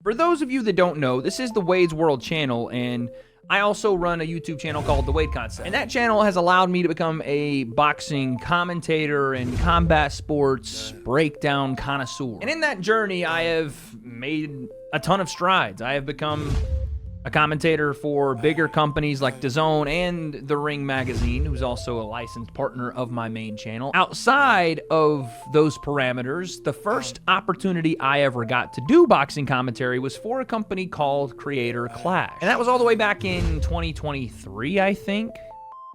For those of you that don't know, this is the Wade's World channel, and I also run a YouTube channel called The Wade Concept. And that channel has allowed me to become a boxing commentator and combat sports breakdown connoisseur. And in that journey, I have made a ton of strides. I have become a commentator for bigger companies like DAZN and The Ring magazine, who's also a licensed partner of my main channel. Outside of those parameters, the first opportunity I ever got to do boxing commentary was for a company called Creator Clash. And that was all the way back in 2023, I think.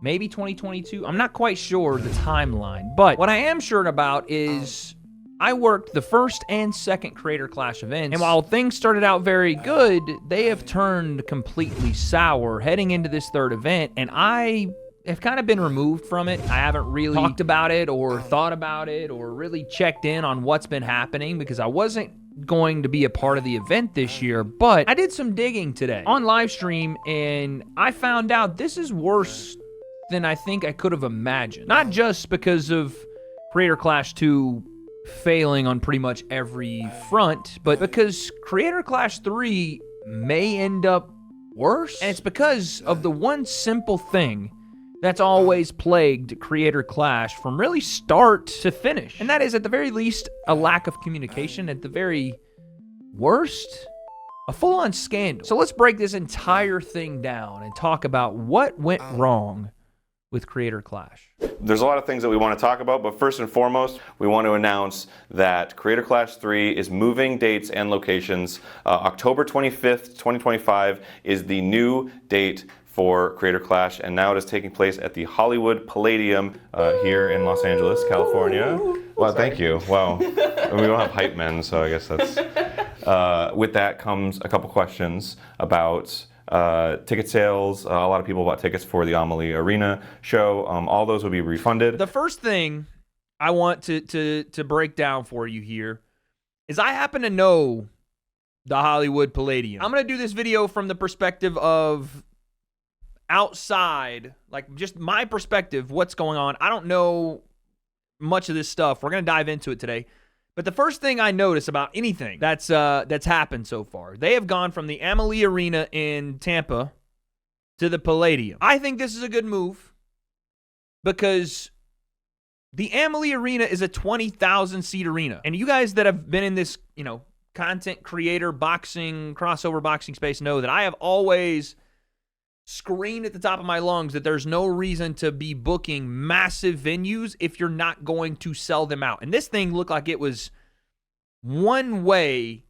Maybe 2022. I'm not quite sure the timeline. But what I am sure about is I worked the first and second Creator Clash events, and while things started out very good, they have turned completely sour heading into this third event, and I have kind of been removed from it. I haven't really talked about it or thought about it or really checked in on what's been happening because I wasn't going to be a part of the event this year, but I did some digging today on live stream, and I found out this is worse than I think I could have imagined. Not just because of Creator Clash 2 failing on pretty much every front, but because Creator Clash 3 may end up worse. And it's because of the one simple thing that's always plagued Creator Clash from really start to finish. And that is, at the very least, a lack of communication. At the very worst, a full-on scandal. So let's break this entire thing down and talk about what went wrong with Creator Clash. There's a lot of things that we want to talk about, but first and foremost, we want to announce that Creator Clash 3 is moving dates and locations. October 25th, 2025 is the new date for Creator Clash, and now it is taking place at the Hollywood Palladium here in Los Angeles, California. Well, thank you. Wow. We don't have hype men, so I guess that's... with that comes a couple questions about ticket sales. A lot of people bought tickets for the Amelie Arena show. All those will be refunded. The first thing I want to break down for you here is I happen to know the Hollywood Palladium. I'm going to do this video from the perspective of outside, like just my perspective, what's going on. I don't know much of this stuff. We're going to dive into it today. But the first thing I notice about anything that's happened so far, they have gone from the Amelie Arena in Tampa to the Palladium. I think this is a good move because the Amelie Arena is a 20,000 seat arena. And you guys that have been in this, content creator boxing, crossover boxing space know that I have always screamed at the top of my lungs that there's no reason to be booking massive venues if you're not going to sell them out. And this thing looked like it was one-way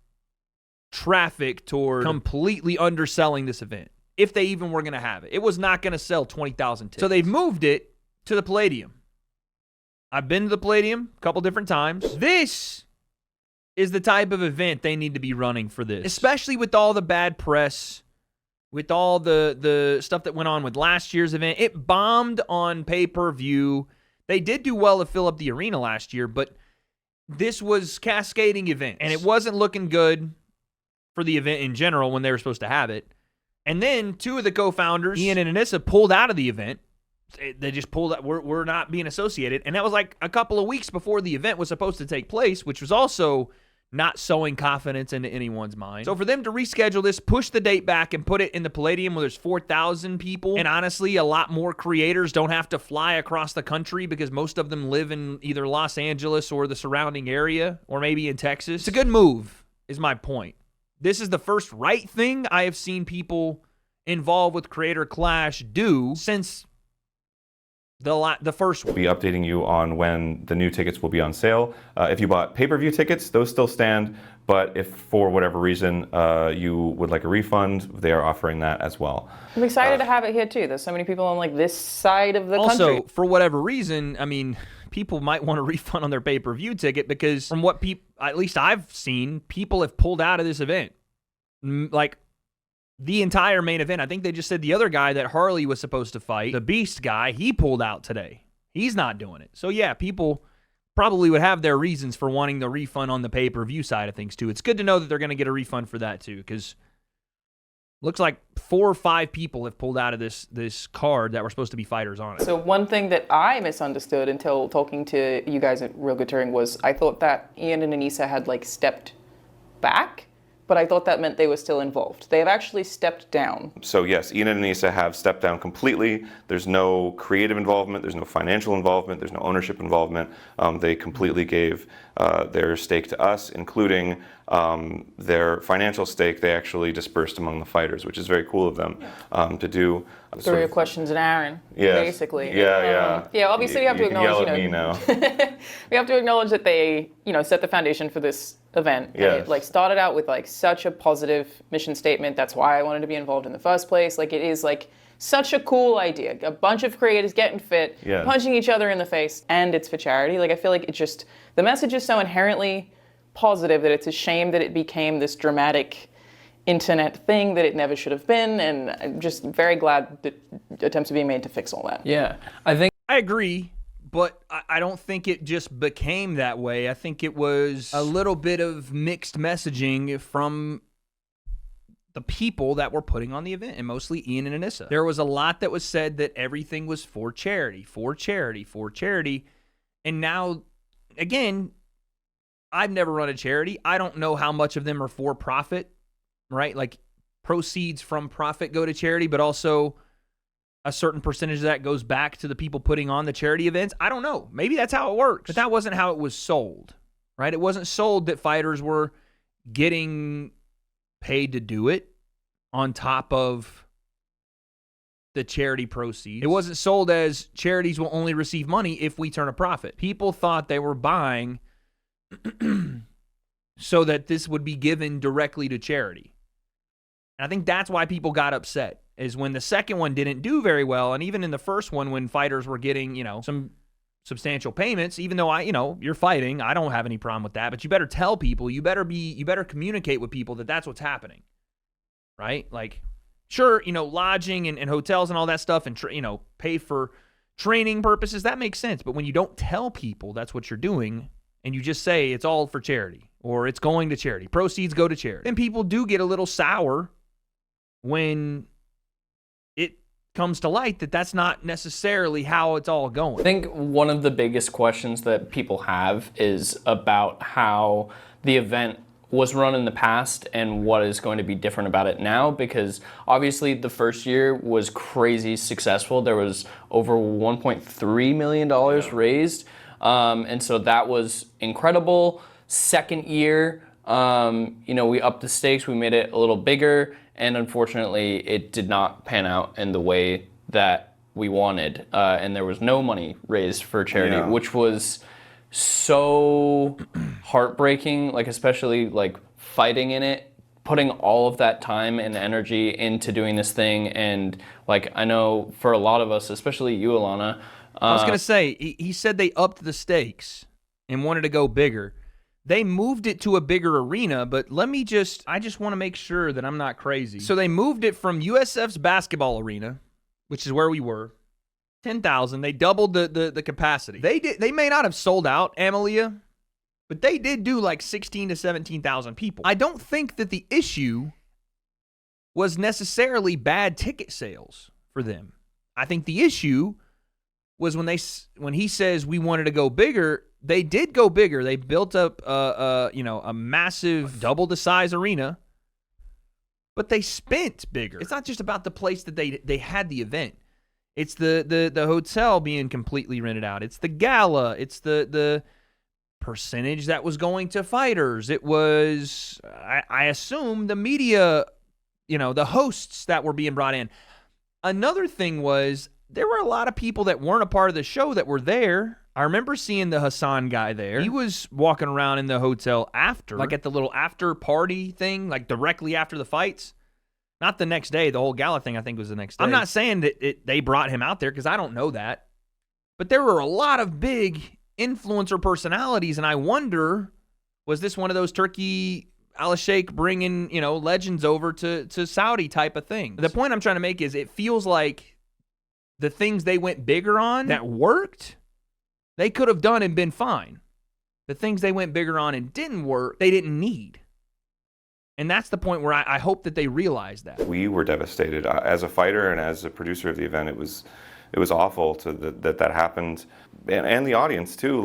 traffic toward completely underselling this event, if they even were going to have it. It was not going to sell 20,000 tickets. So they've moved it to the Palladium. I've been to the Palladium a couple different times. This is the type of event they need to be running for this, especially with all the bad press, with all the stuff that went on with last year's event. It bombed on pay-per-view. They did do well to fill up the arena last year, but this was cascading events, and it wasn't looking good for the event in general when they were supposed to have it. And then two of the co-founders, Ian and Anissa, pulled out of the event. They just pulled out. We're not being associated. And that was like a couple of weeks before the event was supposed to take place, which was also not sowing confidence into anyone's mind. So for them to reschedule this, push the date back, and put it in the Palladium where there's 4,000 people, and honestly, a lot more creators don't have to fly across the country because most of them live in either Los Angeles or the surrounding area, or maybe in Texas. It's a good move, is my point. This is the first right thing I have seen people involved with Creator Clash do since the first one. We'll be updating you on when the new tickets will be on sale. If you bought pay-per-view tickets, those still stand, but if for whatever reason you would like a refund, they are offering that as well. I'm excited to have it here too. There's so many people on like this side of the country. Also, for whatever reason, I mean, people might want a refund on their pay-per-view ticket because from what at least I've seen, people have pulled out of this event. Like, the entire main event. I think they just said the other guy that Harley was supposed to fight, the Beast guy, he pulled out today. He's not doing it. So yeah, people probably would have their reasons for wanting the refund on the pay-per-view side of things too. It's good to know that they're going to get a refund for that too, because looks like 4 or 5 people have pulled out of this card that were supposed to be fighters on it. So one thing that I misunderstood until talking to you guys at Real Good Touring was I thought that Ian and Anissa had like stepped back but I thought that meant they were still involved. They have actually stepped down. So yes, Ian and Anissa have stepped down completely. There's no creative involvement, there's no financial involvement, there's no ownership involvement. They completely gave their stake to us, including their financial stake they actually dispersed among the fighters, which is very cool of them to do. Throw your questions at Aaron, basically. Yeah. Obviously, you have to acknowledge. Yell at me now. We have to acknowledge that they, set the foundation for this event. Yes. And it started out with such a positive mission statement. That's why I wanted to be involved in the first place. It is such a cool idea. A bunch of creators getting fit, punching each other in the face, and it's for charity. I feel like it just, the message is so inherently positive that it's a shame that it became this dramatic internet thing that it never should have been, and I'm just very glad that attempts are being made to fix all that. Yeah, I agree, but I don't think it just became that way. I think it was a little bit of mixed messaging from the people that were putting on the event, and mostly Ian and Anissa. There was a lot that was said that everything was for charity, and now, again, I've never run a charity. I don't know how much of them are for profit, right? Proceeds from profit go to charity, but also a certain percentage of that goes back to the people putting on the charity events. I don't know. Maybe that's how it works. But that wasn't how it was sold, right? It wasn't sold that fighters were getting paid to do it on top of the charity proceeds. It wasn't sold as charities will only receive money if we turn a profit. People thought they were buying so that this would be given directly to charity. And I think that's why people got upset, is when the second one didn't do very well, and even in the first one when fighters were getting, some substantial payments, even though you're fighting, I don't have any problem with that, but you better tell people, you better communicate with people that that's what's happening. Right? Sure, lodging and hotels and all that stuff and pay for training purposes, that makes sense, but when you don't tell people that's what you're doing and you just say it's all for charity or it's going to charity, proceeds go to charity, then people do get a little sour when it comes to light that that's not necessarily how it's all going. I think one of the biggest questions that people have is about how the event was run in the past and what is going to be different about it now, because obviously the first year was crazy successful. There was over $1.3 million raised, and so that was incredible. Second year, we upped the stakes, we made it a little bigger, and unfortunately it did not pan out in the way that we wanted, and there was no money raised for charity, which was so heartbreaking, especially fighting in it, putting all of that time and energy into doing this thing. And I know for a lot of us, especially you, Alana, I was going to say, he said they upped the stakes and wanted to go bigger. They moved it to a bigger arena, but I just want to make sure that I'm not crazy. So they moved it from USF's basketball arena, which is where we were, 10,000. They doubled the capacity. They may not have sold out, Amalia, but they did do 16 to 17,000 people. I don't think that the issue was necessarily bad ticket sales for them. I think the issue was when he says we wanted to go bigger. They did go bigger. They built up a massive double the size arena, but they spent bigger. It's not just about the place that they had the event. It's the hotel being completely rented out. It's the gala. It's the percentage that was going to fighters. It was, I assume, the media, the hosts that were being brought in. Another thing was there were a lot of people that weren't a part of the show that were there. I remember seeing the Hassan guy there. He was walking around in the hotel after, at the little after party thing, directly after the fights. Not the next day. The whole gala thing, I think, was the next day. I'm not saying that they brought him out there because I don't know that. But there were a lot of big influencer personalities, and I wonder, was this one of those Turkey al-Sheikh bringing, legends over to Saudi type of thing? The point I'm trying to make is it feels like the things they went bigger on that worked, they could have done and been fine. The things they went bigger on and didn't work, they didn't need. And that's the point where I hope that they realize that. We were devastated. As a fighter and as a producer of the event, it was awful that happened. And the audience too,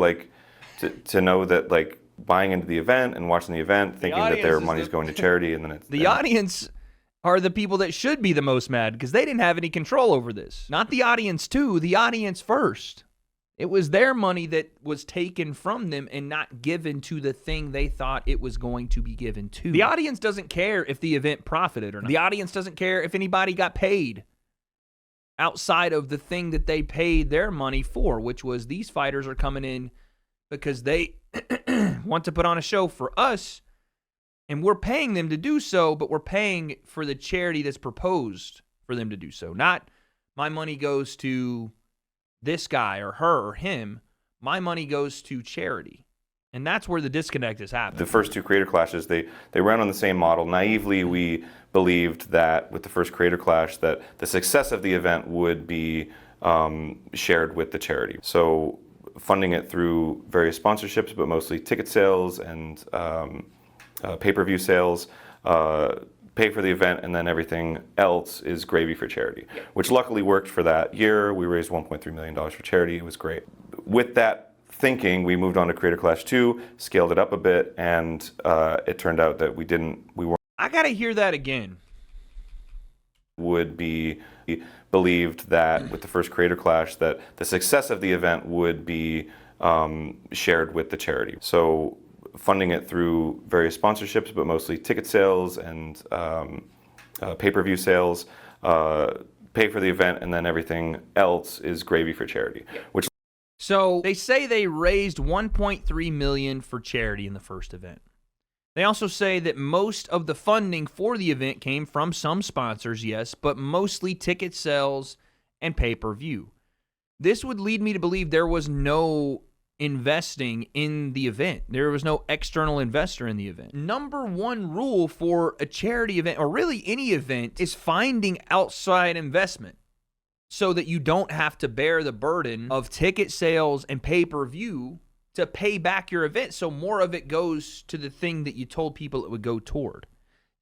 to know that buying into the event and watching the event, thinking that their money's going to charity, and then it's the audience are the people that should be the most mad because they didn't have any control over this. Not the audience too, the audience first. It was their money that was taken from them and not given to the thing they thought it was going to be given to. The audience doesn't care if the event profited or not. The audience doesn't care if anybody got paid outside of the thing that they paid their money for, which was these fighters are coming in because they want to put on a show for us, and we're paying them to do so, but we're paying for the charity that's proposed for them to do so. Not my money goes to this guy or her or him. My money goes to charity. And that's where the disconnect is happening. The first two creator clashes, they ran on the same model. Naively, we believed that with the first creator clash that the success of the event would be shared with the charity. So funding it through various sponsorships, but mostly ticket sales and pay-per-view sales, pay for the event, and then everything else is gravy for charity, which luckily worked for that year. We raised $1.3 million for charity. It was great. With that thinking, we moved on to Creator Clash 2, scaled it up a bit, and it turned out that we weren't. I gotta hear that again. Would be believed that with the first Creator Clash that the success of the event would be shared with the charity. So funding it through various sponsorships, but mostly ticket sales and pay-per-view sales, pay for the event, and then everything else is gravy for charity. So they say they raised $1.3 million for charity in the first event. They also say that most of the funding for the event came from some sponsors, yes, but mostly ticket sales and pay-per-view. This would lead me to believe there was no investing in the event. There was no external investor in the event. Number one rule for a charity event, or really any event, is finding outside investment so that you don't have to bear the burden of ticket sales and pay-per-view to pay back your event, so more of it goes to the thing that you told people it would go toward.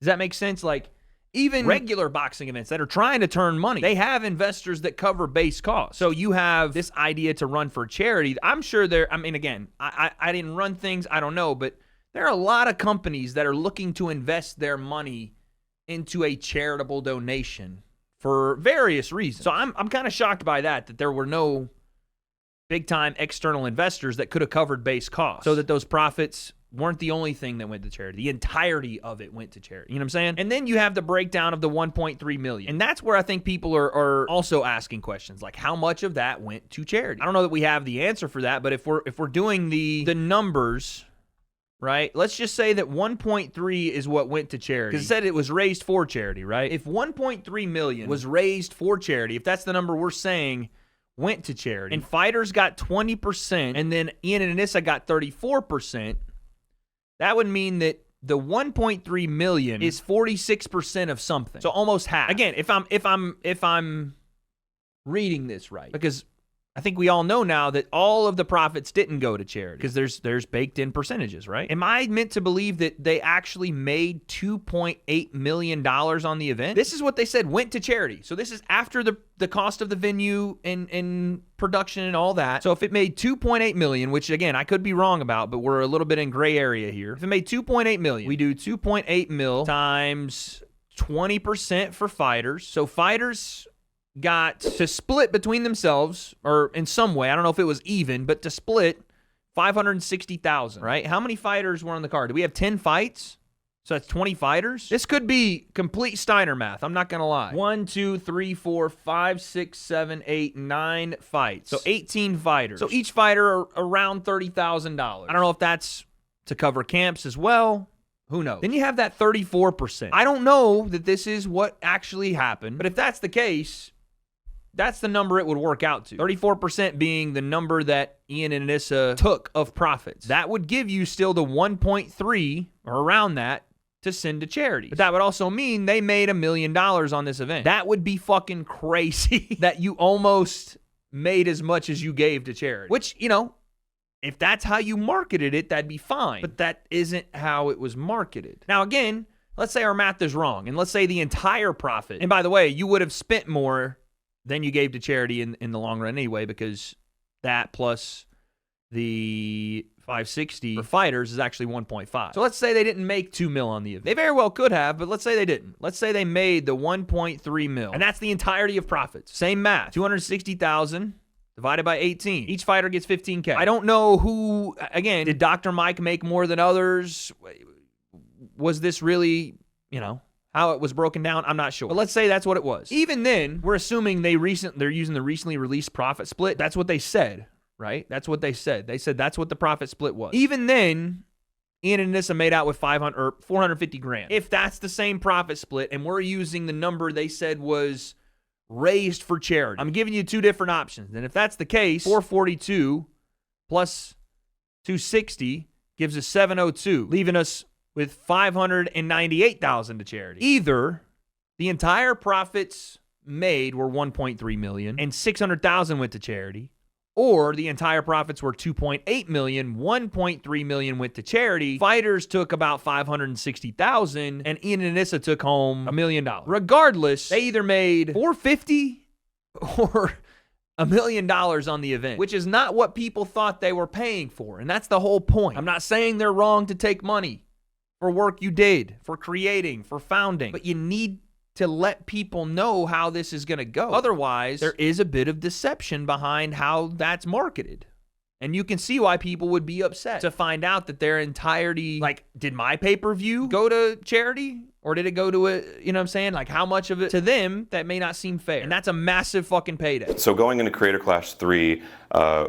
Does that make sense? Like, even regular boxing events that are trying to turn money, they have investors that cover base costs. So you have this idea to run for charity. I'm sure again, I didn't run things, I don't know, but there are a lot of companies that are looking to invest their money into a charitable donation for various reasons. So I'm kind of shocked by that there were no big-time external investors that could have covered base costs so that those profits weren't the only thing that went to charity. The entirety of it went to charity. You know what I'm saying? And then you have the breakdown of the $1.3 million. And that's where I think people are also asking questions, like how much of that went to charity? I don't know that we have the answer for that, but if we're doing the numbers, right? Let's just say that 1.3 is what went to charity. Because it said it was raised for charity, right? If 1.3 million was raised for charity, if that's the number we're saying went to charity, and fighters got 20%, and then Ian and Anissa got 34%, that would mean that the 1.3 million is 46% of something. So almost half. Again, if I'm reading this right, because I think we all know now that all of the profits didn't go to charity because there's baked in percentages, right? Am I meant to believe that they actually made $2.8 million on the event? This is what they said went to charity. So this is after the cost of the venue and production and all that. So if it made $2.8 million, which again, I could be wrong about, but we're a little bit in gray area here. If it made $2.8 million, we do 2.8 mil times 20% for fighters. So fighters got to split between themselves, or in some way, I don't know if it was even, but to split $560,000, right? How many fighters were on the card? Do we have 10 fights? So that's 20 fighters? This could be complete Steiner math, I'm not gonna lie. 1, 2, 3, 4, 5, 6, 7, 8, 9 fights. So 18 fighters. So each fighter around $30,000. I don't know if that's to cover camps as well. Who knows? Then you have that 34%. I don't know that this is what actually happened, but if that's the case, that's the number it would work out to. 34% being the number that Ian and Anissa took of profits. That would give you still the 1.3 or around that to send to charity. But that would also mean they made $1 million on this event. That would be fucking crazy that you almost made as much as you gave to charity. Which, you know, if that's how you marketed it, that'd be fine. But that isn't how it was marketed. Now, again, let's say our math is wrong, and let's say the entire profit, and by the way, you would have spent more than you gave to charity in the long run anyway, because that plus the 560 for fighters is actually 1.5. So let's say they didn't make 2 mil on the event. They very well could have, but let's say they didn't. Let's say they made the 1.3 mil, and that's the entirety of profits. Same math, 260,000 divided by 18. Each fighter gets 15K. I don't know who, again, did Dr. Mike make more than others? Was this really, how it was broken down? I'm not sure. But let's say that's what it was. Even then, we're assuming they're using the recently released profit split. That's what they said. Right? That's what they said. They said that's what the profit split was. Even then, Ian and Anissa made out with 450 grand. If that's the same profit split and we're using the number they said was raised for charity, I'm giving you two different options. And if that's the case, 442 plus 260 gives us 702, leaving us with 598,000 to charity. Either the entire profits made were 1.3 million and 600,000 went to charity, or the entire profits were 2.8 million, 1.3 million went to charity. Fighters took about 560,000, and Ian and Anissa took home $1 million. Regardless, they either made 450 or $1 million on the event, which is not what people thought they were paying for, and that's the whole point. I'm not saying they're wrong to take money for work you did, for creating, for founding, but you need to let people know how this is going to go. Otherwise, there is a bit of deception behind how that's marketed. And you can see why people would be upset to find out that their entirety, like, did my pay-per-view go to charity? Or did it go to how much of it to them that may not seem fair? And that's a massive fucking payday. So going into Creator Clash 3,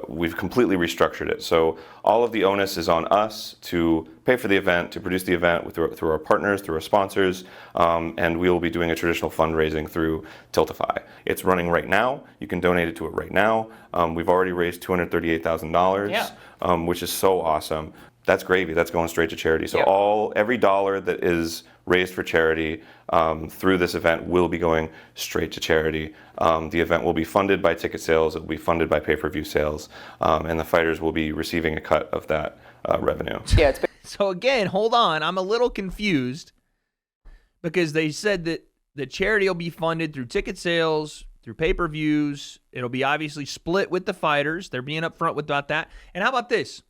we've completely restructured it. So all of the onus is on us to pay for the event, to produce the event through our partners, through our sponsors, and we will be doing a traditional fundraising through Tiltify. It's running right now. You can donate it to it right now. We've already raised $238,000, which is so awesome. That's gravy. That's going straight to charity. So every dollar that is raised for charity through this event will be going straight to charity. The event will be funded by ticket sales. It will be funded by pay-per-view sales, and the fighters will be receiving a cut of that revenue. Yeah. So again, hold on. I'm a little confused because they said that the charity will be funded through ticket sales, through pay-per-views. It'll be obviously split with the fighters. They're being upfront about that. And how about this?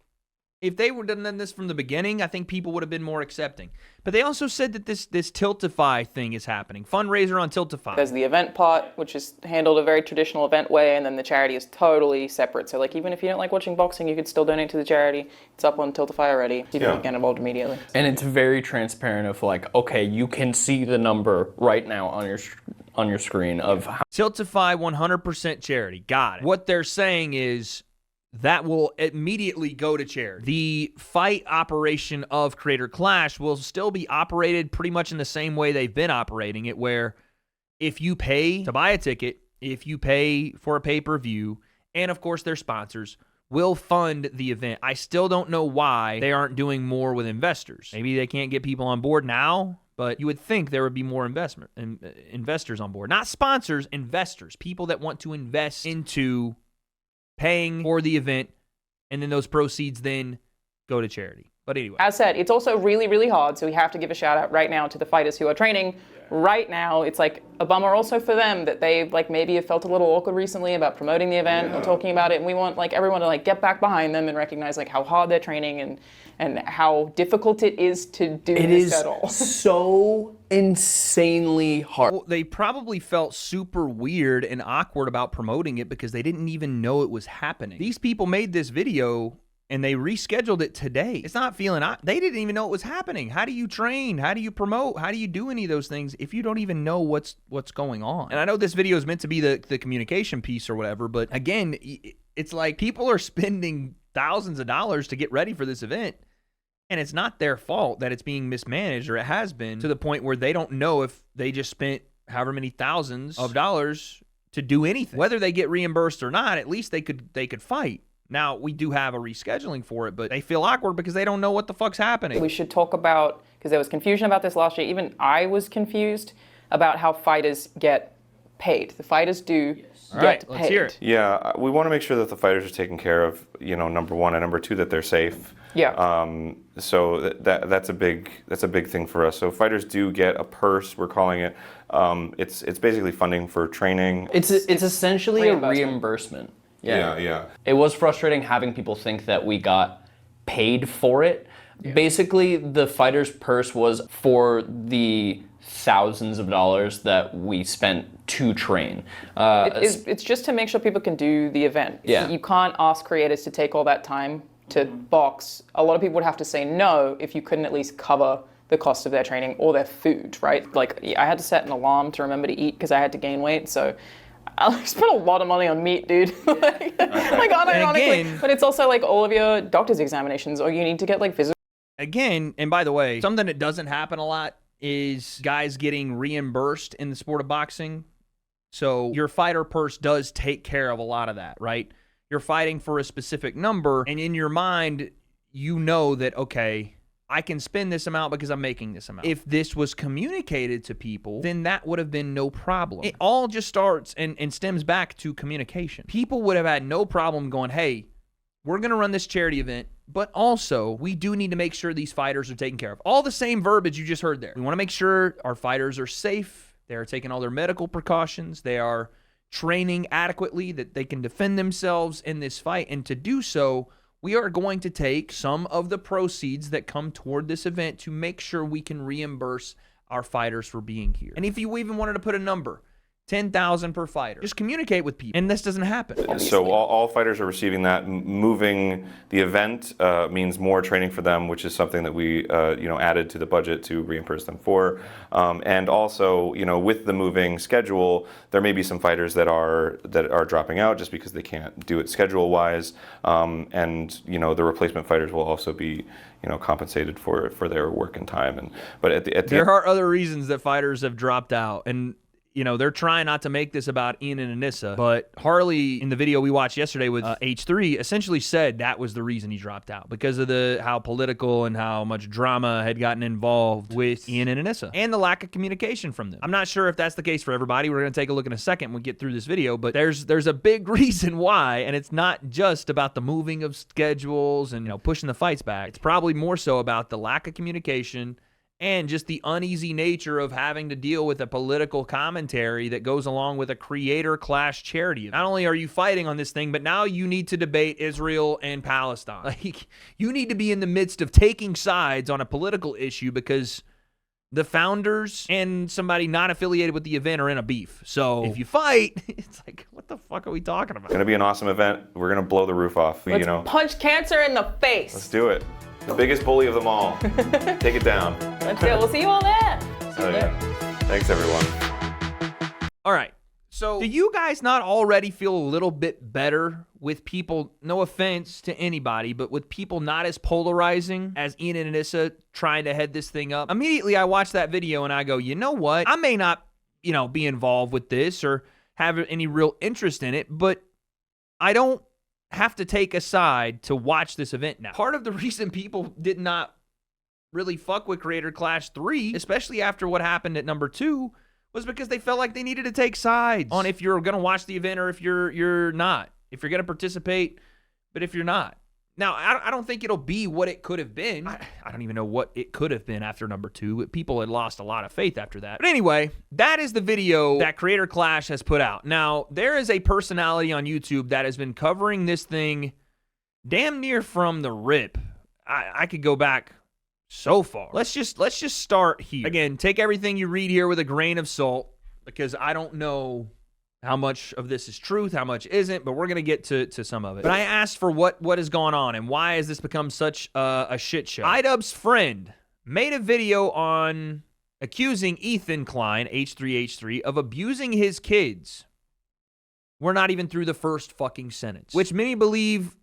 If they would have done this from the beginning, I think people would have been more accepting. But they also said that this Tiltify thing is happening. Fundraiser on Tiltify. There's the event part, which is handled a very traditional event way, and then the charity is totally separate. So, like, even if you don't like watching boxing, you could still donate to the charity. It's up on Tiltify already. You can get involved immediately. And it's very transparent of, like, okay, you can see the number right now on your screen of how. Tiltify 100% charity. Got it. What they're saying is that will immediately go to charity. The fight operation of Creator Clash will still be operated pretty much in the same way they've been operating it, where if you pay to buy a ticket, if you pay for a pay-per-view, and of course their sponsors will fund the event. I still don't know why they aren't doing more with investors. Maybe they can't get people on board now, but you would think there would be more investors on board. Not sponsors, investors, people that want to invest into paying for the event, and then those proceeds then go to charity. But anyway. As said, it's also really, really hard, so we have to give a shout out right now to the fighters who are training right now. It's like a bummer also for them that they maybe have felt a little awkward recently about promoting the event or talking about it, and we want everyone to get back behind them and recognize how hard they're training and how difficult it is to do this at all. It is so insanely hard. Well, they probably felt super weird and awkward about promoting it because they didn't even know it was happening. These people made this video and they rescheduled it today. It's not feeling, they didn't even know it was happening. How do you train? How do you promote? How do you do any of those things if you don't even know what's going on? And I know this video is meant to be the communication piece or whatever, but again, it's like people are spending thousands of dollars to get ready for this event. And it's not their fault that it's being mismanaged, or it has been, to the point where they don't know if they just spent however many thousands of dollars to do anything. Whether they get reimbursed or not, at least they could fight. Now, we do have a rescheduling for it, but they feel awkward because they don't know what the fuck's happening. We should talk about, because there was confusion about this last year, even I was confused about how fighters get paid. The fighters do get paid. Let's hear it. Yeah, we want to make sure that the fighters are taken care of, number one, and number two, that they're safe. Yeah. So that's a big thing for us. So fighters do get a purse, we're calling it. It's basically funding for training. It's essentially a reimbursement. Yeah. It was frustrating having people think that we got paid for it. Basically, the fighter's purse was for the thousands of dollars that we spent to train. It's just to make sure people can do the event. Yeah. You can't ask creators to take all that time to box. A lot of people would have to say no if you couldn't at least cover the cost of their training or their food, right? Like, I had to set an alarm to remember to eat because I had to gain weight, so I spent a lot of money on meat, dude. like unironically. Again, but it's also like all of your doctor's examinations, or you need to get like physical. Again, and by the way, something that doesn't happen a lot is guys getting reimbursed in the sport of boxing. So your fighter purse does take care of a lot of that, right? You're fighting for a specific number, and in your mind, you know that, okay, I can spend this amount because I'm making this amount. If this was communicated to people, then that would have been no problem. It all just starts and stems back to communication. People would have had no problem going, hey, we're going to run this charity event, but also we do need to make sure these fighters are taken care of. All the same verbiage you just heard there. We want to make sure our fighters are safe. They are taking all their medical precautions. They are training adequately, that they can defend themselves in this fight. And to do so, we are going to take some of the proceeds that come toward this event to make sure we can reimburse our fighters for being here. And if you even wanted to put a number, $10,000 per fighter. Just communicate with people, and this doesn't happen. Obviously. So all fighters are receiving that. Moving the event means more training for them, which is something that we added to the budget to reimburse them for. And also, with the moving schedule, there may be some fighters that are dropping out just because they can't do it schedule-wise. And the replacement fighters will also be compensated for their work and time. But there are other reasons that fighters have dropped out, and they're trying not to make this about Ian and Anissa, but Harley, in the video we watched yesterday with H3, essentially said that was the reason he dropped out, because of how political and how much drama had gotten involved with Ian and Anissa, and the lack of communication from them. I'm not sure if that's the case for everybody. We're going to take a look in a second when we get through this video, but there's a big reason why, and it's not just about the moving of schedules and pushing the fights back. It's probably more so about the lack of communication and just the uneasy nature of having to deal with a political commentary that goes along with a creator clash charity. Not only are you fighting on this thing, but now you need to debate Israel and Palestine. Like, you need to be in the midst of taking sides on a political issue because the founders and somebody not affiliated with the event are in a beef. So if you fight, it's like, what the fuck are we talking about? It's going to be an awesome event. We're going to blow the roof off. Let's punch cancer in the face. Let's do it. The biggest bully of them all. Take it down. Let's do it. We'll see you all there. Thanks, everyone. All right. So do you guys not already feel a little bit better with people, no offense to anybody, but with people not as polarizing as Ian and Anissa trying to head this thing up? Immediately, I watch that video and I go, you know what? I may not, be involved with this or have any real interest in it, but I don't have to take a side to watch this event now. Part of the reason people did not really fuck with Creator Clash 3, especially after what happened at number 2, was because they felt like they needed to take sides on if you're going to watch the event or if you're not. If you're going to participate, but if you're not. Now, I don't think it'll be what it could have been. I don't even know what it could have been after number 2. People had lost a lot of faith after that. But anyway, that is the video that Creator Clash has put out. Now, there is a personality on YouTube that has been covering this thing damn near from the rip. I could go back so far. Let's just start here. Again, take everything you read here with a grain of salt, because I don't know how much of this is truth, how much isn't, but we're going to get to some of it. But I asked for what has gone on and why has this become such a shit show. iDubbbz's friend made a video on accusing Ethan Klein, H3H3, of abusing his kids. We're not even through the first fucking sentence, which many believe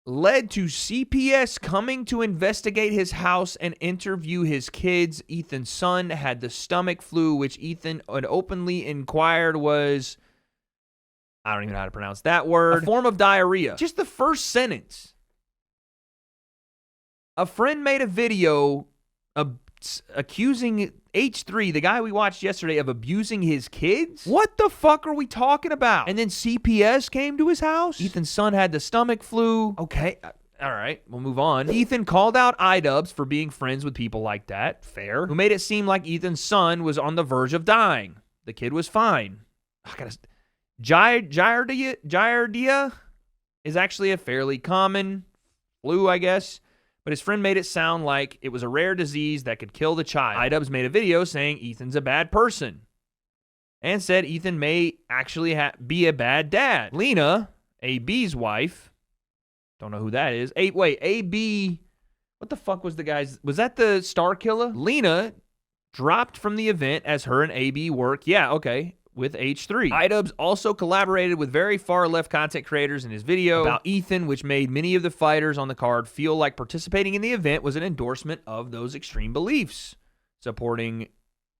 led to CPS coming to investigate his house and interview his kids. Ethan's son had the stomach flu, which Ethan had openly inquired was, I don't even know how to pronounce that word, a form of diarrhea. Just the first sentence. A friend made a video accusing H3, the guy we watched yesterday, of abusing his kids? What the fuck are we talking about? And then CPS came to his house? Ethan's son had the stomach flu. Okay, all right, we'll move on. Ethan called out iDubbbz for being friends with people like that. Fair. Who made it seem like Ethan's son was on the verge of dying. The kid was fine. Giardia is actually a fairly common flu, I guess. but his friend made it sound like it was a rare disease that could kill the child. iDubbbz made a video saying Ethan's a bad person and said Ethan may actually be a bad dad. Lena, AB's wife, don't know who that is. AB, what the fuck was the guy's, was that the star killer? Lena dropped from the event as her and AB work, with H3. iDubbbz also collaborated with very far left content creators in his video about Ethan, which made many of the fighters on the card feel like participating in the event was an endorsement of those extreme beliefs, supporting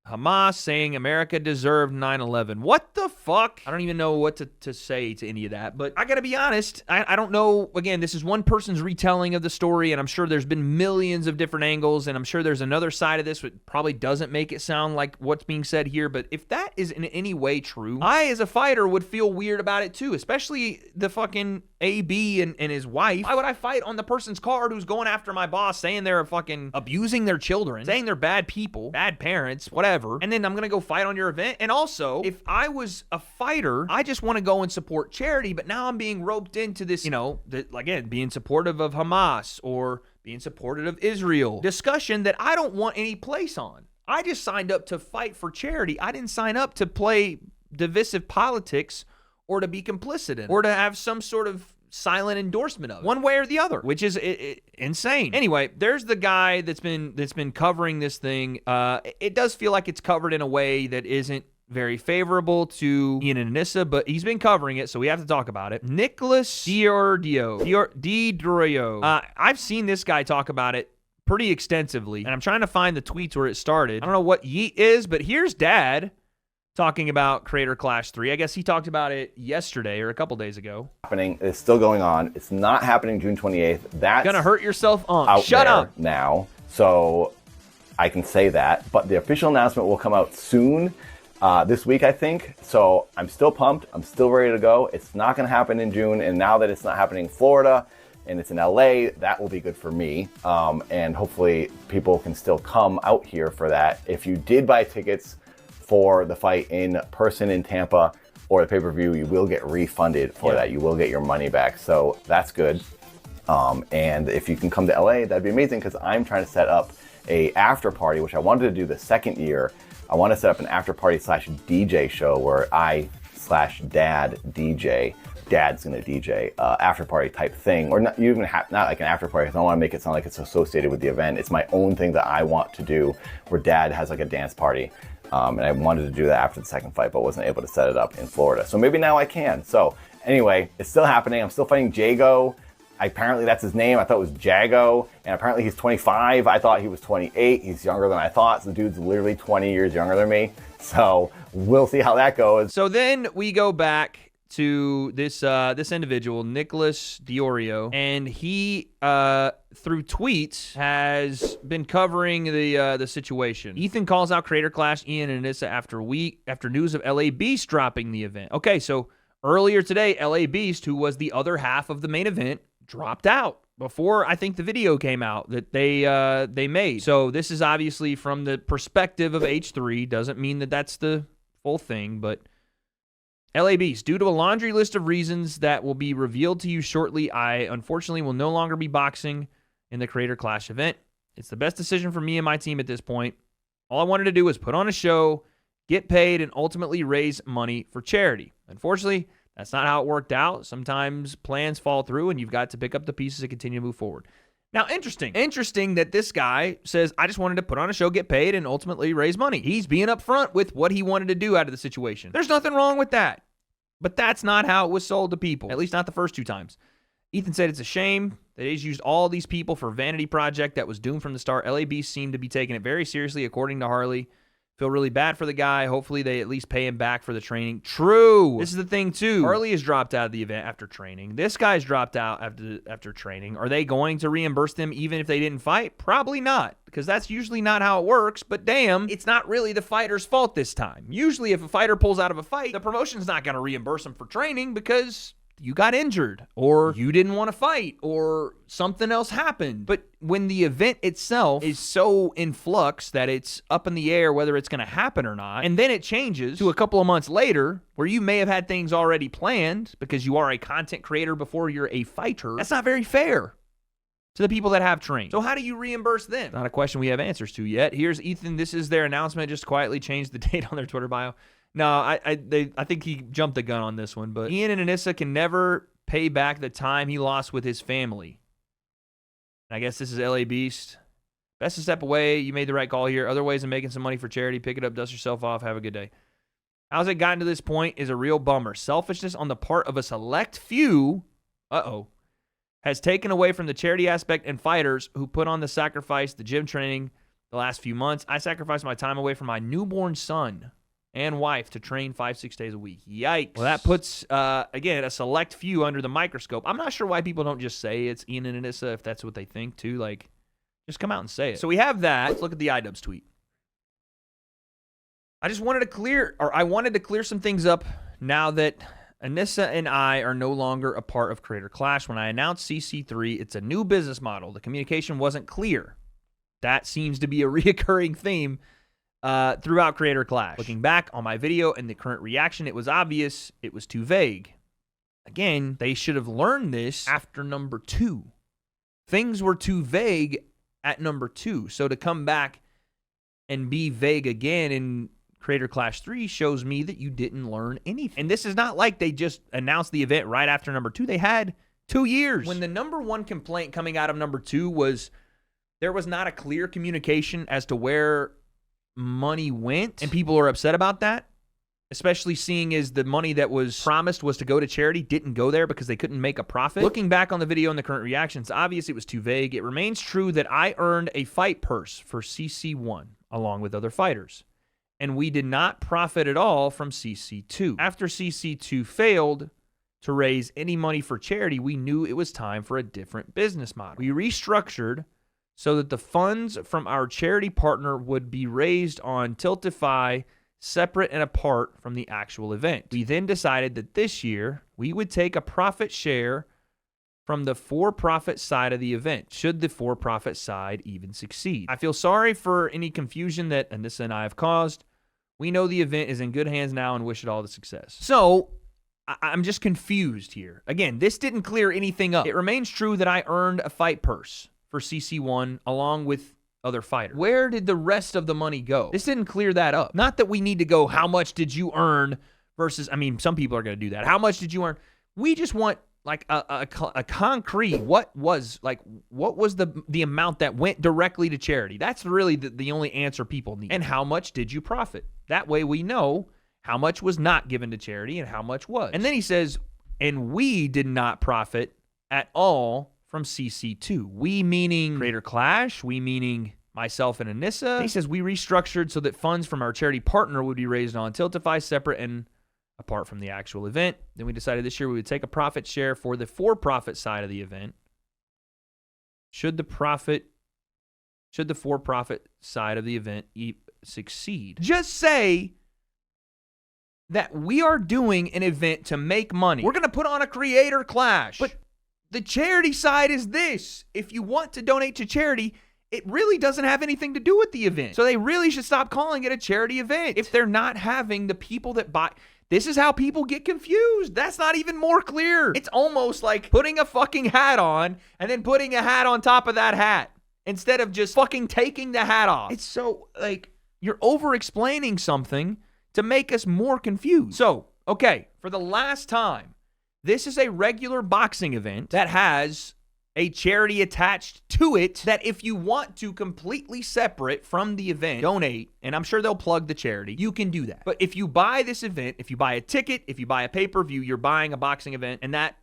Hamas, saying America deserved 9/11. What the fuck? I don't even know what to say to any of that, but I gotta be honest, I don't know. Again, this is one person's retelling of the story, and I'm sure there's been millions of different angles, and I'm sure there's another side of this that probably doesn't make it sound like what's being said here, but if that is in any way true, I, as a fighter, would feel weird about it too, especially the fucking AB and his wife. Why would I fight on the person's card who's going after my boss, saying they're fucking abusing their children, saying they're bad people, bad parents, whatever, and then I'm gonna go fight on your event? And also, if I was a fighter, I just want to go and support charity, but now I'm being roped into this, again, being supportive of Hamas or being supportive of Israel discussion that I don't want any place on. I just signed up to fight for charity. I didn't sign up to play divisive politics or to be complicit in, or to have some sort of silent endorsement of it, one way or the other, which is insane. Anyway, there's the guy that's been covering this thing. It does feel like it's covered in a way that isn't very favorable to Ian and Anissa, but he's been covering it, so we have to talk about it. Nicholas Diordio. I've seen this guy talk about it pretty extensively, and I'm trying to find the tweets where it started. I don't know what Yeet is, but here's Dad talking about Creator Clash 3. I guess he talked about it yesterday or a couple days ago. It's still going on. It's not happening June 28th. That's gonna hurt yourself on. Out Shut there up now. So I can say that. But the official announcement will come out soon, this week, I think. So I'm still pumped. I'm still ready to go. It's not gonna happen in June. And now that it's not happening in Florida and it's in LA, that will be good for me. And hopefully people can still come out here for that. If you did buy tickets for the fight in person in Tampa or the pay-per-view, you will get refunded for that. You will get your money back. So that's good. And if you can come to LA, that'd be amazing, because I'm trying to set up a after party, which I wanted to do the second year. I want to set up an after party / DJ show where I/dad DJ. Dad's gonna DJ after party type thing, or not even not like an after party, because I don't want to make it sound like it's associated with the event. It's my own thing that I want to do, where Dad has like a dance party. And I wanted to do that after the second fight, but wasn't able to set it up in Florida. So maybe now I can. So anyway, it's still happening. I'm still fighting Jago. Apparently that's his name. I thought it was Jago. And apparently he's 25. I thought he was 28. He's younger than I thought. So the dude's literally 20 years younger than me. So we'll see how that goes. So then we go back to this individual, Nicholas Diorio, and he through tweets has been covering the situation. Ethan calls out Creator Clash, Ian and Anissa after news of LA Beast dropping the event. Okay, so earlier today, LA Beast, who was the other half of the main event, dropped out before I think the video came out that they made. So this is obviously from the perspective of H3. Doesn't mean that that's the full thing, but LA Beast, due to a laundry list of reasons that will be revealed to you shortly, I unfortunately will no longer be boxing in the Creator Clash event. It's the best decision for me and my team at this point. All I wanted to do was put on a show, get paid, and ultimately raise money for charity. Unfortunately, that's not how it worked out. Sometimes plans fall through and you've got to pick up the pieces and continue to move forward. Now, interesting that this guy says, I just wanted to put on a show, get paid, and ultimately raise money. He's being upfront with what he wanted to do out of the situation. There's nothing wrong with that. But that's not how it was sold to people, at least not the first two times. Ethan said it's a shame that he's used all these people for a vanity project that was doomed from the start. LA Beast seemed to be taking it very seriously, according to Harley. Feel really bad for the guy. Hopefully they at least pay him back for the training. True. This is the thing, too. Harley has dropped out of the event after training. This guy's dropped out after training. Are they going to reimburse them even if they didn't fight? Probably not, because that's usually not how it works. But damn, it's not really the fighter's fault this time. Usually if a fighter pulls out of a fight, the promotion's not going to reimburse them for training because you got injured, or you didn't want to fight, or something else happened. But when the event itself is so in flux that it's up in the air whether it's going to happen or not, and then it changes to a couple of months later where you may have had things already planned because you are a content creator before you're a fighter, that's not very fair. to the people that have trained. So how do you reimburse them? Not a question we have answers to yet. Here's Ethan. This is their announcement. Just quietly changed the date on their Twitter bio. No, I think he jumped the gun on this one. But Ian and Anissa can never pay back the time he lost with his family. I guess this is LA Beast. Best to step away. You made the right call here. Other ways of making some money for charity. Pick it up, dust yourself off. Have a good day. How's it gotten to this point is a real bummer. Selfishness on the part of a select few, has taken away from the charity aspect and fighters who put on the sacrifice, the gym training the last few months. I sacrificed my time away from my newborn son and wife to train 5-6 days a week. Yikes. Well, that puts, again, a select few under the microscope. I'm not sure why people don't just say it's Ian and Anissa if that's what they think, too. Like, just come out and say it. So we have that. Let's look at the iDubbbz tweet. I wanted to clear some things up now that Anissa and I are no longer a part of Creator Clash. When I announced CC3, it's a new business model. The communication wasn't clear. That seems to be a reoccurring theme throughout Creator Clash. Looking back on my video and the current reaction, it was obvious it was too vague. Again, they should have learned this after number 2. Things were too vague at number 2. So to come back and be vague again in Creator Clash 3 shows me that you didn't learn anything. And this is not like they just announced the event right after number 2. They had 2 years. When the number 1 complaint coming out of number 2 was there was not a clear communication as to where money went, and people are upset about that, especially seeing as the money that was promised was to go to charity didn't go there because they couldn't make a profit. Looking back on the video and the current reactions, obviously it was too vague. It remains true that I earned a fight purse for CC1 along with other fighters, and we did not profit at all from CC2. After CC2 failed to raise any money for charity, we knew it was time for a different business model. We restructured so that the funds from our charity partner would be raised on Tiltify separate and apart from the actual event. We then decided that this year we would take a profit share from the for-profit side of the event, should the for-profit side even succeed. I feel sorry for any confusion that Anissa and I have caused. We know the event is in good hands now and wish it all the success. So, I'm just confused here. Again, this didn't clear anything up. It remains true that I earned a fight purse for CC1 along with other fighters. Where did the rest of the money go? This didn't clear that up. Not that we need to go, how much did you earn versus, I mean, some people are going to do that. How much did you earn? We just want like a concrete, what was the amount that went directly to charity? That's really the only answer people need. And how much did you profit? That way we know how much was not given to charity and how much was. And then he says, and we did not profit at all from CC2. We meaning Creator Clash, we meaning myself and Anissa. And he says we restructured so that funds from our charity partner would be raised on Tiltify separate and apart from the actual event. Then we decided this year we would take a profit share for the for-profit side of the event. Should the for-profit side of the event succeed. Just say that we are doing an event to make money. We're going to put on a Creator Clash. But the charity side is this. If you want to donate to charity, it really doesn't have anything to do with the event. So they really should stop calling it a charity event if they're not having the people that buy. This is how people get confused. That's not even more clear. It's almost like putting a fucking hat on and then putting a hat on top of that hat instead of just fucking taking the hat off. It's so, like, you're over-explaining something to make us more confused. So, okay, for the last time, this is a regular boxing event that has a charity attached to it that if you want to completely separate from the event, donate, and I'm sure they'll plug the charity, you can do that. But if you buy this event, if you buy a ticket, if you buy a pay-per-view, you're buying a boxing event, and that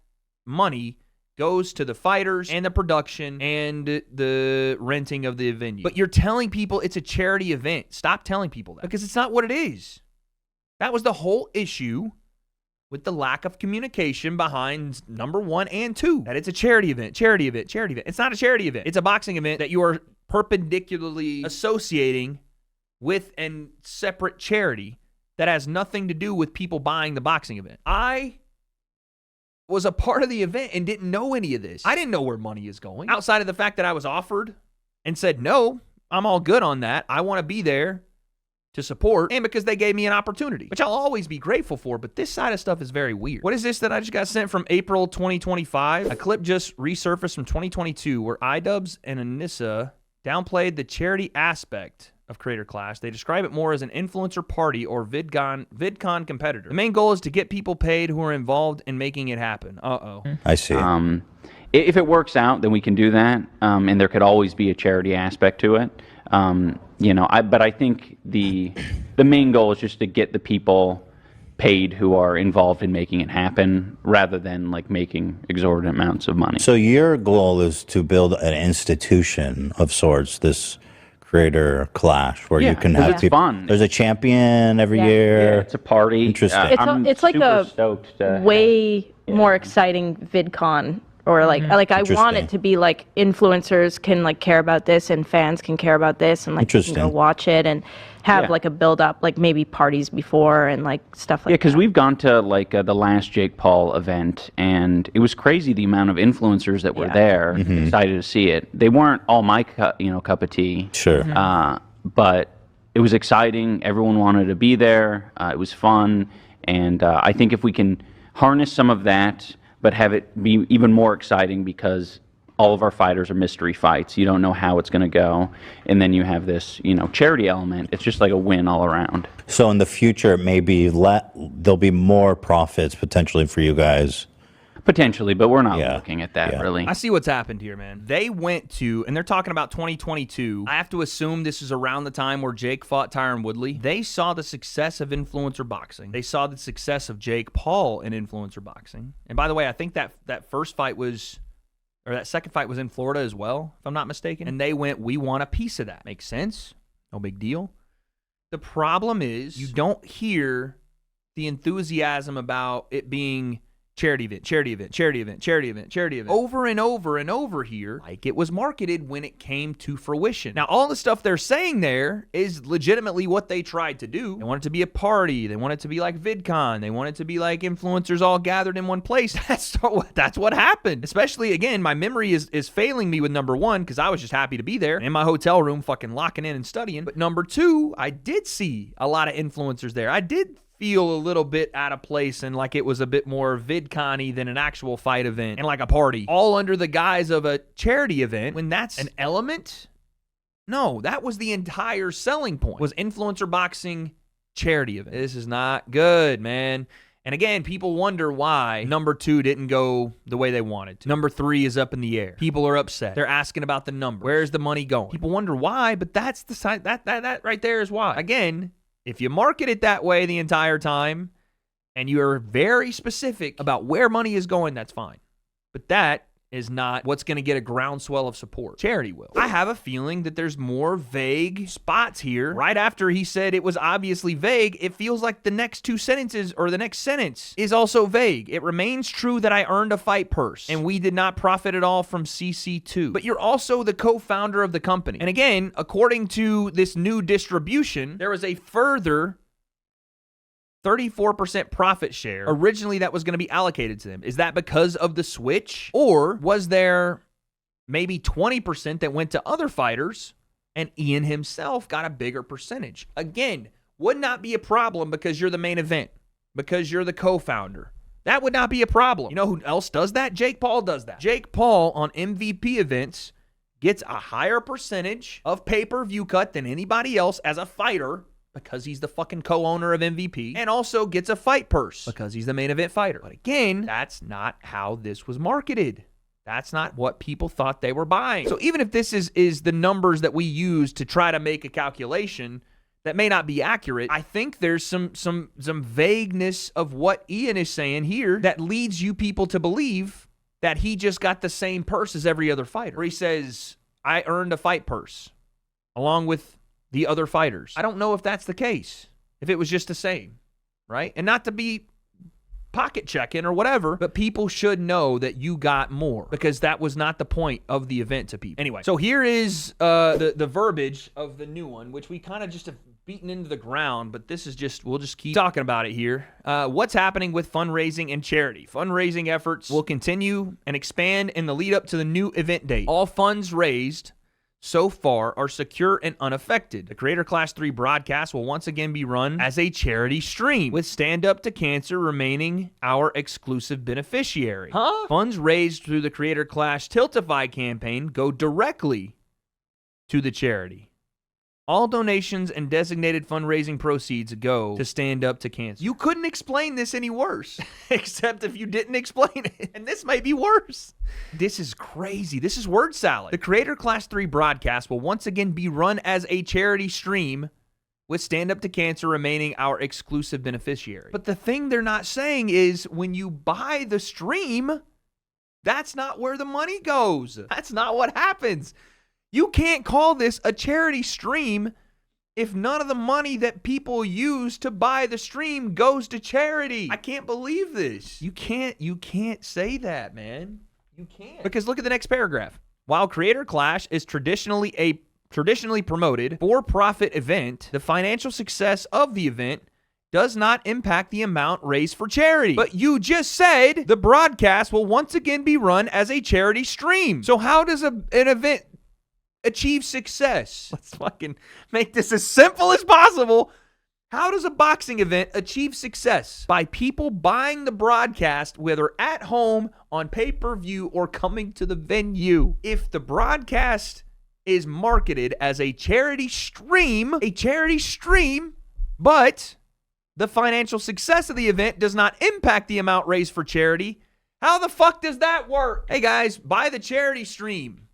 money goes to the fighters and the production and the renting of the venue. But you're telling people it's a charity event. Stop telling people that because it's not what it is. That was the whole issue with the lack of communication behind number 1 and 2, that it's a charity event, charity event, charity event. It's not a charity event. It's a boxing event that you are perpendicularly associating with a separate charity that has nothing to do with people buying the boxing event. I was a part of the event and didn't know any of this. I didn't know where money is going. Outside of the fact that I was offered and said, no, I'm all good on that. I want to be there. to support, and because they gave me an opportunity, which I'll always be grateful for. But this side of stuff is very weird. What is this that I just got sent from April 2025? A clip just resurfaced from 2022 where iDubbbz and Anissa downplayed the charity aspect of Creator Clash. They describe it more as an influencer party or VidCon competitor. The main goal is to get people paid who are involved in making it happen. I see. If it works out, then we can do that, and there could always be a charity aspect to it. But I think the main goal is just to get the people paid who are involved in making it happen, rather than like making exorbitant amounts of money. So your goal is to build an institution of sorts, this Creator Clash, where you can have people. Fun. There's a champion every year. Yeah, it's a party. Interesting. It's like a way more exciting VidCon. Or like I want it to be like influencers can like care about this and fans can care about this and like you can go watch it and have like a build up, like maybe parties before and like stuff like that. Yeah, because we've gone to like the last Jake Paul event, and it was crazy the amount of influencers that were there, excited to see it. They weren't all my cup of tea. Sure. But it was exciting. Everyone wanted to be there. It was fun, and I think if we can harness some of that, but have it be even more exciting, because all of our fighters are mystery fights. You don't know how it's going to go. And then you have this, charity element. It's just like a win all around. So in the future, maybe there'll be more profits potentially for you guys. Potentially, but we're not looking at that, really. I see what's happened here, man. They went to, and they're talking about 2022. I have to assume this is around the time where Jake fought Tyron Woodley. They saw the success of influencer boxing. They saw the success of Jake Paul in influencer boxing. And by the way, I think that first fight was, or that second fight was in Florida as well, if I'm not mistaken. And they went, we want a piece of that. Makes sense. No big deal. The problem is you don't hear the enthusiasm about it being charity event, charity event, charity event, charity event, charity event, over and over and over here, like it was marketed when it came to fruition. Now, all the stuff they're saying there is legitimately what they tried to do. They want it to be a party. They want it to be like VidCon. They want it to be like influencers all gathered in one place. That's what happened. Especially, again, my memory is failing me with number one, because I was just happy to be there in my hotel room fucking locking in and studying. But number two, I did see a lot of influencers there. I did feel a little bit out of place and like it was a bit more VidCon-y than an actual fight event and like a party, all under the guise of a charity event, when that's an element. No, that was the entire selling point, was influencer boxing charity event. This is not good, man. And again, people wonder why number two didn't go the way they wanted to. Number three is up in the air. People are upset. They're asking about the numbers. Where's the money going? People wonder why, but that's the side, that right there is why. Again, if you market it that way the entire time and you're very specific about where money is going, that's fine. But that is not what's going to get a groundswell of support. Charity will. I have a feeling that there's more vague spots here. Right after he said it was obviously vague, it feels like the next two sentences or the next sentence is also vague. It remains true that I earned a fight purse and we did not profit at all from CC2. But you're also the co-founder of the company. And again, according to this new distribution, there was a further 34% profit share originally that was going to be allocated to them. Is that because of the switch? Or was there maybe 20% that went to other fighters and Ian himself got a bigger percentage? Again, would not be a problem because you're the main event, because you're the co-founder. That would not be a problem. You know who else does that? Jake Paul does that. Jake Paul on MVP events gets a higher percentage of pay-per-view cut than anybody else as a fighter, because he's the fucking co-owner of MVP, and also gets a fight purse because he's the main event fighter. But again, that's not how this was marketed. That's not what people thought they were buying. So even if this is the numbers that we use to try to make a calculation that may not be accurate, I think there's some vagueness of what Ian is saying here that leads you people to believe that he just got the same purse as every other fighter. Where he says, I earned a fight purse along with the other fighters. I don't know if that's the case, if it was just the same, right? And not to be pocket checking or whatever, but people should know that you got more, because that was not the point of the event to people. Anyway, so here is the verbiage of the new one, which we kind of just have beaten into the ground, but this is just, we'll just keep talking about it here. What's happening with fundraising and charity? Fundraising efforts will continue and expand in the lead up to the new event date. All funds raised so far are secure and unaffected. The Creator Class 3 broadcast will once again be run as a charity stream, with Stand Up to Cancer remaining our exclusive beneficiary. Funds raised through the Creator Clash Tiltify campaign go directly to the charity. All donations and designated fundraising proceeds go to Stand Up to Cancer. You couldn't explain this any worse, except if you didn't explain it. And this might be worse. This is crazy. This is word salad. The Creator Class 3 broadcast will once again be run as a charity stream, with Stand Up to Cancer remaining our exclusive beneficiary. But the thing they're not saying is when you buy the stream, that's not where the money goes. That's not what happens. You can't call this a charity stream if none of the money that people use to buy the stream goes to charity. I can't believe this. You can't say that, man. You can't. Because look at the next paragraph. While Creator Clash is traditionally promoted for-profit event, the financial success of the event does not impact the amount raised for charity. But you just said the broadcast will once again be run as a charity stream. So how does an event achieve success? Let's fucking make this as simple as possible. How does a boxing event achieve success? By people buying the broadcast, whether at home, on pay-per-view, or coming to the venue. If the broadcast is marketed as a charity stream, but the financial success of the event does not impact the amount raised for charity, how the fuck does that work? Hey guys, buy the charity stream,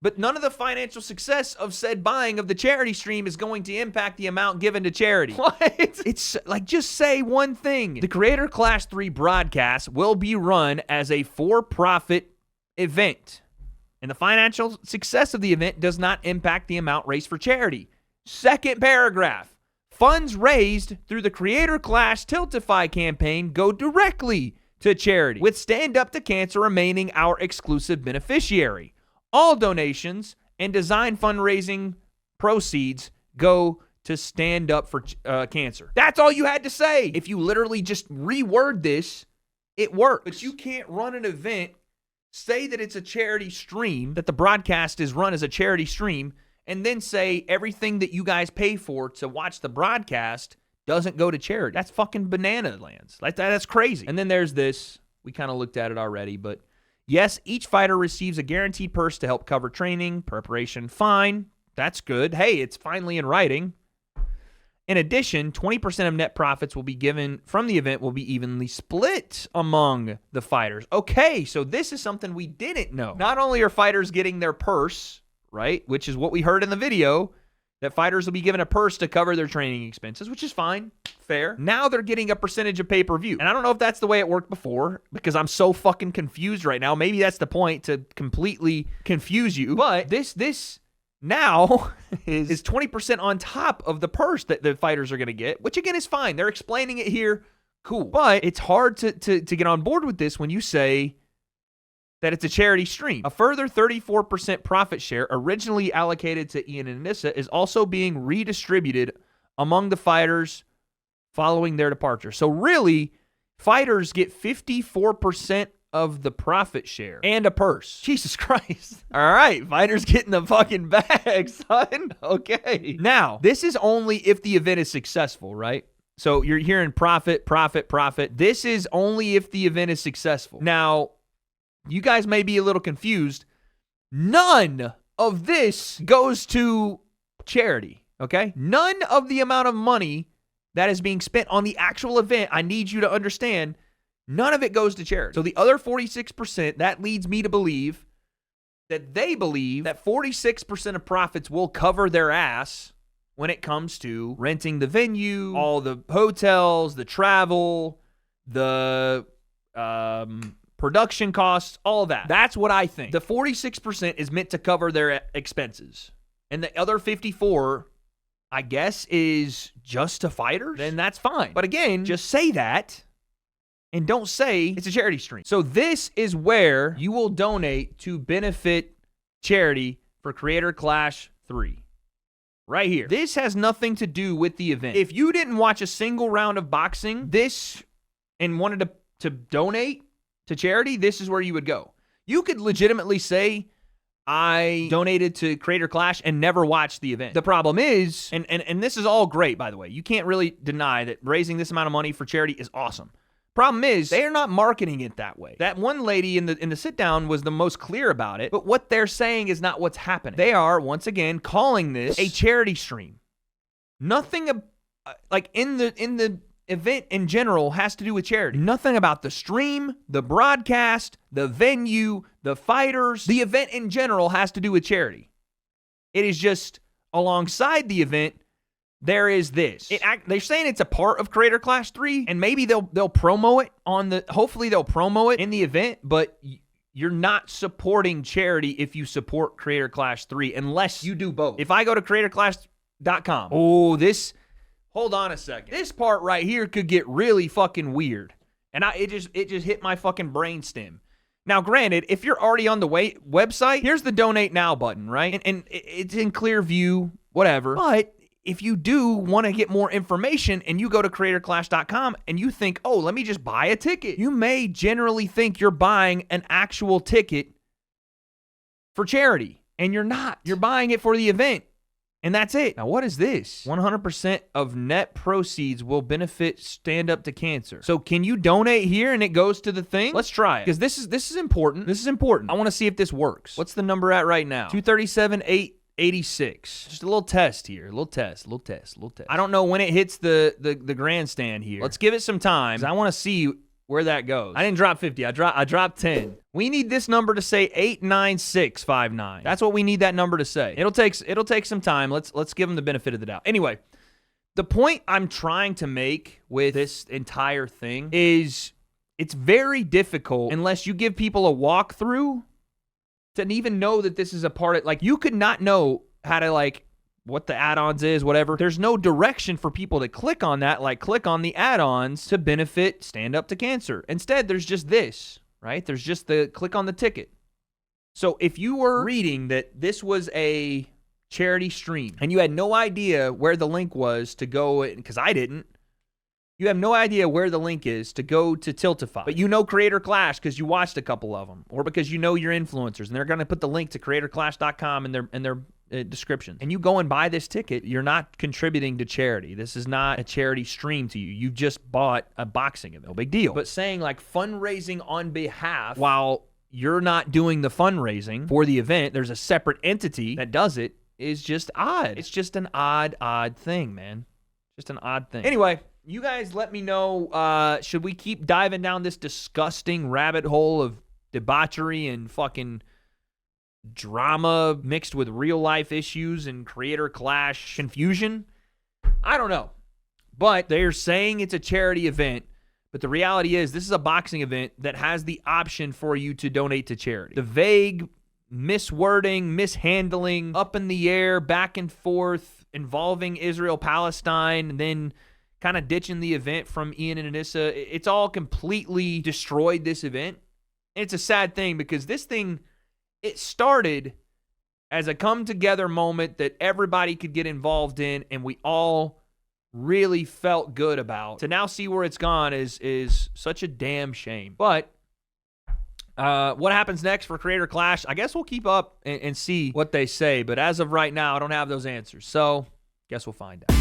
but none of the financial success of said buying of the charity stream is going to impact the amount given to charity. What? It's like, just say one thing. The Creator Class 3 broadcast will be run as a for-profit event, and the financial success of the event does not impact the amount raised for charity. Second paragraph. Funds raised through the Creator Clash Tiltify campaign go directly to charity, with Stand Up to Cancer remaining our exclusive beneficiary. All donations and design fundraising proceeds go to Stand Up for Cancer. That's all you had to say. If you literally just reword this, it works. But you can't run an event, say that it's a charity stream, that the broadcast is run as a charity stream, and then say everything that you guys pay for to watch the broadcast doesn't go to charity. That's fucking banana lands. Like that's crazy. And then there's this. We kind of looked at it already, but yes, each fighter receives a guaranteed purse to help cover training, preparation. Fine. That's good. Hey, it's finally in writing. In addition, 20% of net profits will be given from the event will be evenly split among the fighters. Okay, so this is something we didn't know. Not only are fighters getting their purse, right, which is what we heard in the video, that fighters will be given a purse to cover their training expenses, which is fine, fair. Now they're getting a percentage of pay-per-view. And I don't know if that's the way it worked before, because I'm so fucking confused right now. Maybe that's the point, to completely confuse you. But this now is 20% on top of the purse that the fighters are going to get, which again is fine. They're explaining it here. Cool. But it's hard to get on board with this when you say that it's a charity stream. A further 34% profit share originally allocated to Ian and Anissa is also being redistributed among the fighters following their departure. So really, fighters get 54% of the profit share and a purse. Jesus Christ. All right, fighters getting the fucking bag, son. Okay. Now, this is only if the event is successful, right? So you're hearing profit, profit, profit. This is only if the event is successful. Now, you guys may be a little confused. None of this goes to charity, okay? None of the amount of money that is being spent on the actual event, I need you to understand, none of it goes to charity. So the other 46%, that leads me to believe that they believe that 46% of profits will cover their ass when it comes to renting the venue, all the hotels, the travel, the production costs, all of that. That's what I think. The 46% is meant to cover their expenses. And the other 54%, I guess, is just to fighters. Then that's fine. But again, just say that and don't say it's a charity stream. So this is where you will donate to benefit charity for Creator Clash 3. Right here. This has nothing to do with the event. If you didn't watch a single round of boxing, and wanted to donate to charity, this is where you would go. You could legitimately say, I donated to Creator Clash and never watched the event. The problem is, and this is all great, by the way. You can't really deny that raising this amount of money for charity is awesome. Problem is, they are not marketing it that way. That one lady in the sit down was the most clear about it, but what they're saying is not what's happening. They are, once again, calling this a charity stream. Nothing like in the event in general has to do with charity. Nothing about the stream, the broadcast, the venue, the fighters. The event in general has to do with charity. It is just alongside the event, there is this. They're saying it's a part of Creator Clash 3, and maybe they'll promo it hopefully they'll promo it in the event, but you're not supporting charity if you support Creator Clash 3 unless you do both. If I go to creatorclash.com, hold on a second. This part right here could get really fucking weird. And it just hit my fucking brainstem. Now, granted, if you're already on the website, here's the donate now button, right? And it's in clear view, whatever. But if you do want to get more information and you go to creatorclash.com and you think, oh, let me just buy a ticket, you may generally think you're buying an actual ticket for charity. And you're not. You're buying it for the event. And that's it. Now, what is this? 100% of net proceeds will benefit Stand Up to Cancer. So can you donate here and it goes to the thing? Let's try it. Because this is important. This is important. I want to see if this works. What's the number at right now? 237,886. Just a little test here. A little test. I don't know when it hits the grandstand here. Let's give it some time. I want to see where that goes. I didn't drop 50. I dropped 10. We need this number to say 89659. That's what we need that number to say. It'll take some time. Let's give them the benefit of the doubt. Anyway, the point I'm trying to make with this entire thing is it's very difficult unless you give people a walkthrough to even know that this is a part of, like, you could not know how to, like, what the add-ons is, whatever. There's no direction for people to click on that, like click on the add-ons to benefit Stand Up to Cancer. Instead, there's just this, right? There's just the click on the ticket. So if you were reading that this was a charity stream and you had no idea where the link was to go, because I didn't, you have no idea where the link is to go to Tiltify, but you know Creator Clash because you watched a couple of them, or because you know your influencers and they're going to put the link to creatorclash.com in their description, and you go and buy this ticket, you're not contributing to charity. This is not a charity stream to you. You just bought a boxing event. No big deal. But saying like fundraising on behalf, while you're not doing the fundraising for the event, there's a separate entity that does it, is just odd. It's just an odd thing, man. Just an odd thing. Anyway, you guys let me know, should we keep diving down this disgusting rabbit hole of debauchery and fucking drama mixed with real life issues and Creator Clash confusion? I don't know. But they're saying it's a charity event, but the reality is this is a boxing event that has the option for you to donate to charity. The vague miswording, mishandling, up in the air, back and forth, involving Israel-Palestine, and then kind of ditching the event from Ian and Anissa, it's all completely destroyed this event. And it's a sad thing because this thing, it started as a come-together moment that everybody could get involved in, and we all really felt good about. To now see where it's gone is such a damn shame. But what happens next for Creator Clash, I guess we'll keep up and see what they say. But as of right now, I don't have those answers. So, guess we'll find out.